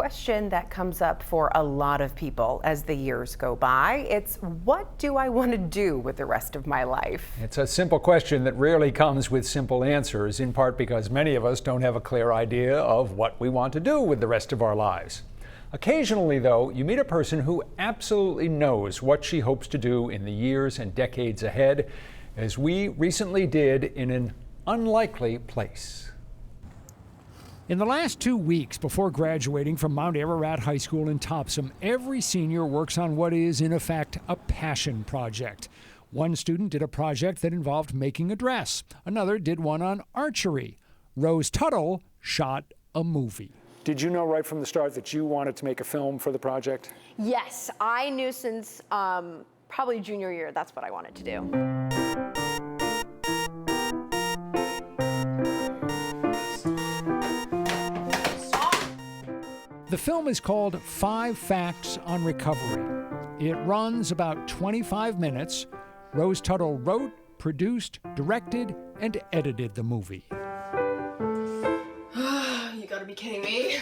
question that comes up for a lot of people as the years go by. It's, what do I want to do with the rest of my life? It's a simple question that rarely comes with simple answers, in part because many of us don't have a clear idea of what we want to do with the rest of our lives. Occasionally, though, you meet a person who absolutely knows what she hopes to do in the years and decades ahead, as we recently did in an unlikely place. In the last 2 weeks before graduating from Mount Ararat High School in Topsom, every senior works on what is, in effect, a passion project. One student did a project that involved making a dress. Another did one on archery. Rose Tuttle shot a movie. Did you know right from the start that you wanted to make a film for the project? Yes, I knew since probably junior year that's what I wanted to do. The film is called 5 Facts on Recovery. It runs about 25 minutes. Rose Tuttle wrote, produced, directed, and edited the movie. You gotta be kidding me.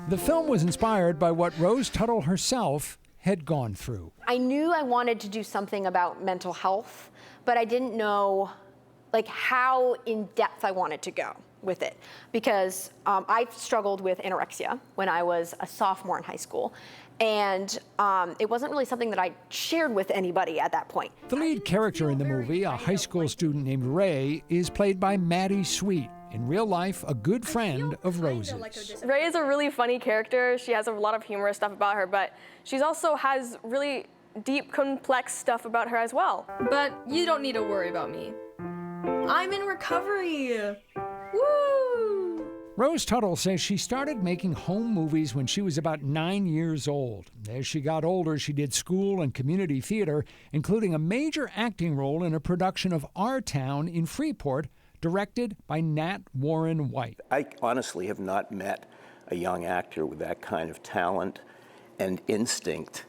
The film was inspired by what Rose Tuttle herself had gone through. I knew I wanted to do something about mental health, but I didn't know how in depth I wanted to go with it, because I struggled with anorexia when I was a sophomore in high school, and it wasn't really something that I shared with anybody at that point. The lead character in the movie, a high school student named Ray, is played by Maddie Sweet, in real life a good friend of Rose's. Ray is a really funny character. She has a lot of humorous stuff about her, but she also has really deep, complex stuff about her as well. But you don't need to worry about me. I'm in recovery. Woo! Rose Tuttle says she started making home movies when she was about 9 years old. As she got older, she did school and community theater, including a major acting role in a production of Our Town in Freeport, directed by Nat Warren White. I honestly have not met a young actor with that kind of talent and instinct.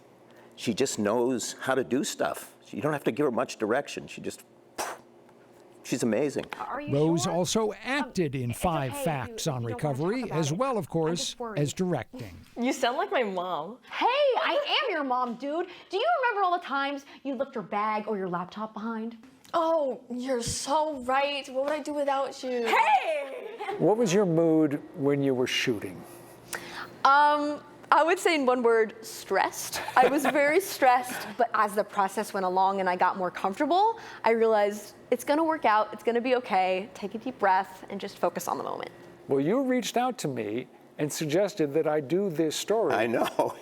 She just knows how to do stuff. You don't have to give her much direction. She's amazing. Rose also acted in 5 Facts on Recovery, as well, of course, as directing. You sound like my mom. Hey, I am your mom, dude. Do you remember all the times you left your bag or your laptop behind? Oh, you're so right. What would I do without you? Hey! What was your mood when you were shooting? I would say in one word, stressed. I was very stressed, but as the process went along and I got more comfortable, I realized it's gonna work out, it's gonna be okay. Take a deep breath and just focus on the moment. Well, you reached out to me and suggested that I do this story. I know.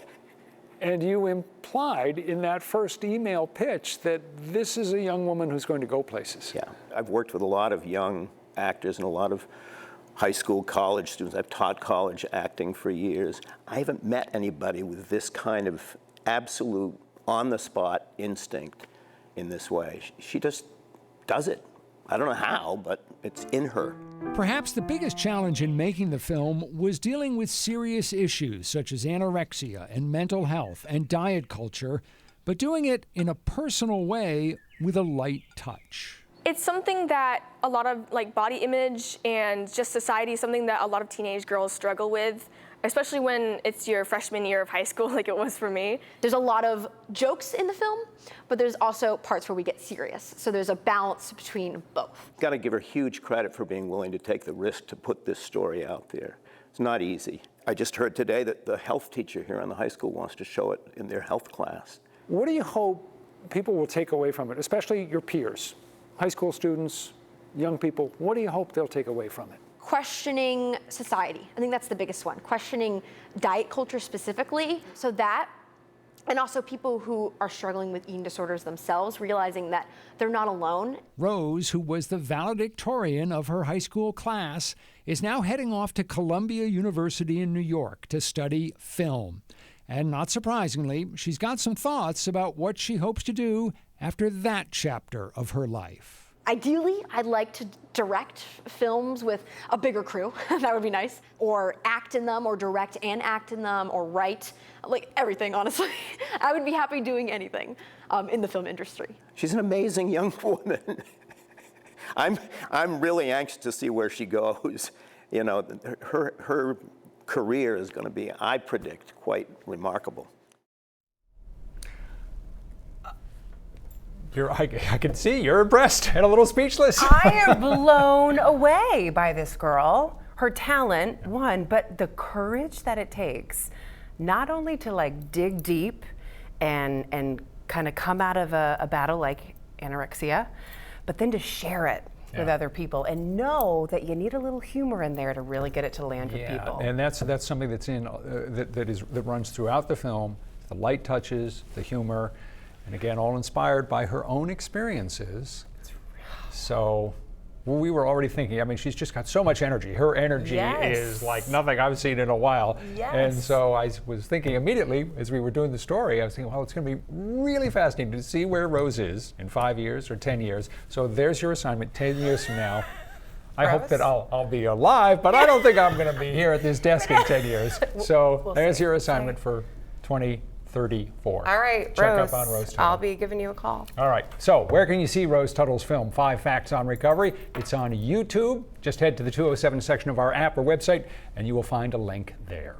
And you implied in that first email pitch that this is a young woman who's going to go places. Yeah, I've worked with a lot of young actors and a lot of high school, college students. I've taught college acting for years. I haven't met anybody with this kind of absolute on-the-spot instinct in this way. She just does it. I don't know how, but it's in her. Perhaps the biggest challenge in making the film was dealing with serious issues such as anorexia and mental health and diet culture, but doing it in a personal way with a light touch. It's something that a lot of body image and just society, something that a lot of teenage girls struggle with, especially when it's your freshman year of high school like it was for me. There's a lot of jokes in the film, but there's also parts where we get serious. So there's a balance between both. Got to give her huge credit for being willing to take the risk to put this story out there. It's not easy. I just heard today that the health teacher here in the high school wants to show it in their health class. What do you hope people will take away from it, especially your peers? High school students, young people, what do you hope they'll take away from it? Questioning society. I think that's the biggest one. Questioning diet culture specifically. So that, and also people who are struggling with eating disorders themselves, realizing that they're not alone. Rose, who was the valedictorian of her high school class, is now heading off to Columbia University in New York to study film. And not surprisingly, she's got some thoughts about what she hopes to do after that chapter of her life. Ideally, I'd like to direct films with a bigger crew. That would be nice. Or act in them, or direct and act in them, or write. Everything, honestly. I would be happy doing anything in the film industry. She's an amazing young woman. I'm really anxious to see where she goes. you know, her career is going to be, I predict, quite remarkable. I can see you're impressed and a little speechless. I am blown away by this girl. Her talent, one, but the courage that it takes, not only to like dig deep and kind of come out of a battle like anorexia, but then to share it with other people and know that you need a little humor in there to really get it to land with people. And that's something that's in that runs throughout the film. The light touches, the humor, and again, all inspired by her own experiences. So we were already thinking, I mean, she's just got so much energy. Her energy is like nothing I've seen in a while. And so I was thinking immediately, as we were doing the story, I was thinking, well, it's going to be really fascinating to see where Rose is in 5 years or 10 years. So there's your assignment, 10 years from now. I hope that I'll be alive, but I don't think I'm going to be here at this desk in 10 years. So there's your assignment for 2034. All right, Check Rose, up on Rose Tuttle. I'll be giving you a call. All right, so where can you see Rose Tuttle's film, 5 Facts on Recovery? It's on YouTube. Just head to the 207 section of our app or website, and you will find a link there.